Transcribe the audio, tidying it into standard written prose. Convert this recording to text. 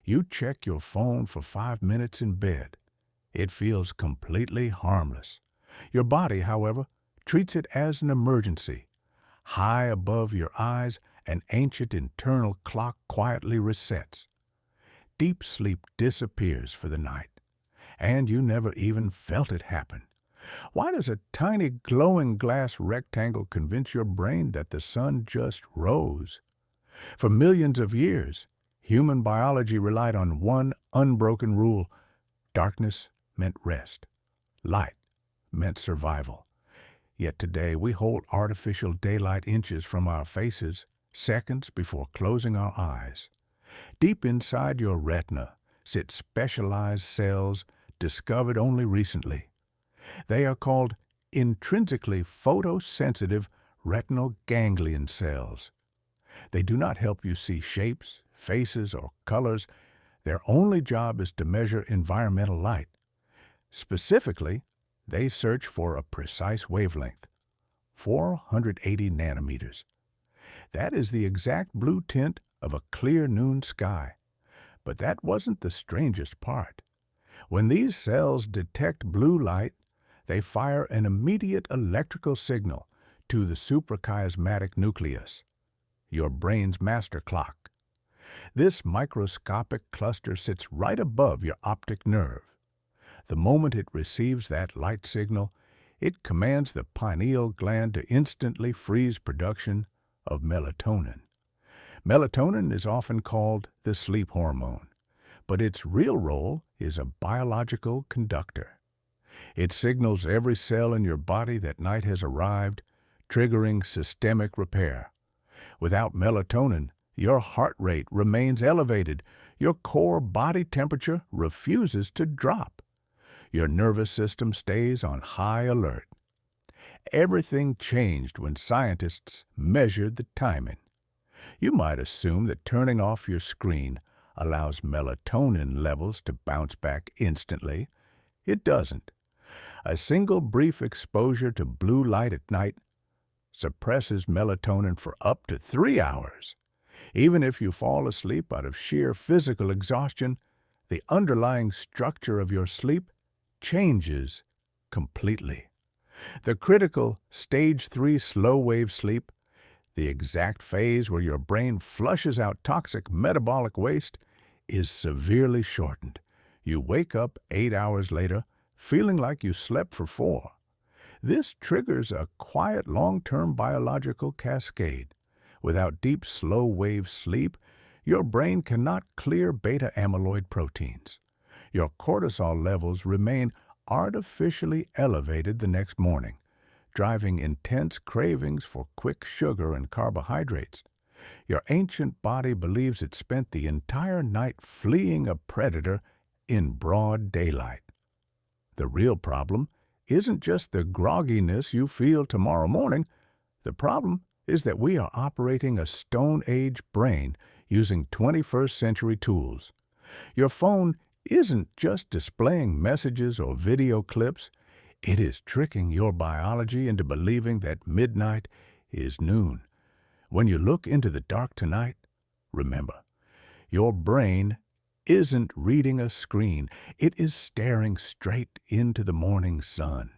You check your phone for 5 minutes in bed. It feels completely harmless. Your body, however, treats it as an emergency. High above your eyes, an ancient internal clock quietly resets. Deep sleep disappears for the night, and you never even felt it happen. Why does a tiny glowing glass rectangle convince your brain that the sun just rose? For millions of years, human biology relied on one unbroken rule: darkness meant rest, light meant survival. Yet today we hold artificial daylight inches from our faces, seconds before closing our eyes. Deep inside your retina sit specialized cells discovered only recently. They are called intrinsically photosensitive retinal ganglion cells. They do not help you see shapes, faces, or colors. Their only job is to measure environmental light. Specifically, they search for a precise wavelength, 480 nanometers. That is the exact blue tint of a clear noon sky. But that wasn't the strangest part. When these cells detect blue light, they fire an immediate electrical signal to the suprachiasmatic nucleus, your brain's master clock. This microscopic cluster sits right above your optic nerve. The moment it receives that light signal, it commands the pineal gland to instantly freeze production of melatonin. Melatonin is often called the sleep hormone, but its real role is a biological conductor. It signals every cell in your body that night has arrived, triggering systemic repair. Without melatonin, your heart rate remains elevated. Your core body temperature refuses to drop. Your nervous system stays on high alert. Everything changed when scientists measured the timing. You might assume that turning off your screen allows melatonin levels to bounce back instantly. It doesn't. A single brief exposure to blue light at night suppresses melatonin for up to 3 hours. Even if you fall asleep out of sheer physical exhaustion, the underlying structure of your sleep changes completely. The critical stage 3 slow-wave sleep, the exact phase where your brain flushes out toxic metabolic waste, is severely shortened. You wake up 8 hours later, feeling like you slept for 4. This triggers a quiet long-term biological cascade. Without deep slow-wave sleep, your brain cannot clear beta-amyloid proteins. Your cortisol levels remain artificially elevated the next morning, driving intense cravings for quick sugar and carbohydrates. Your ancient body believes it spent the entire night fleeing a predator in broad daylight. The real problem isn't just the grogginess you feel tomorrow morning. The problem is that we are operating a Stone Age brain using 21st century tools. Your phone isn't just displaying messages or video clips. It is tricking your biology into believing that midnight is noon. When you look into the dark tonight, remember, your brain isn't reading a screen. It is staring straight into the morning sun.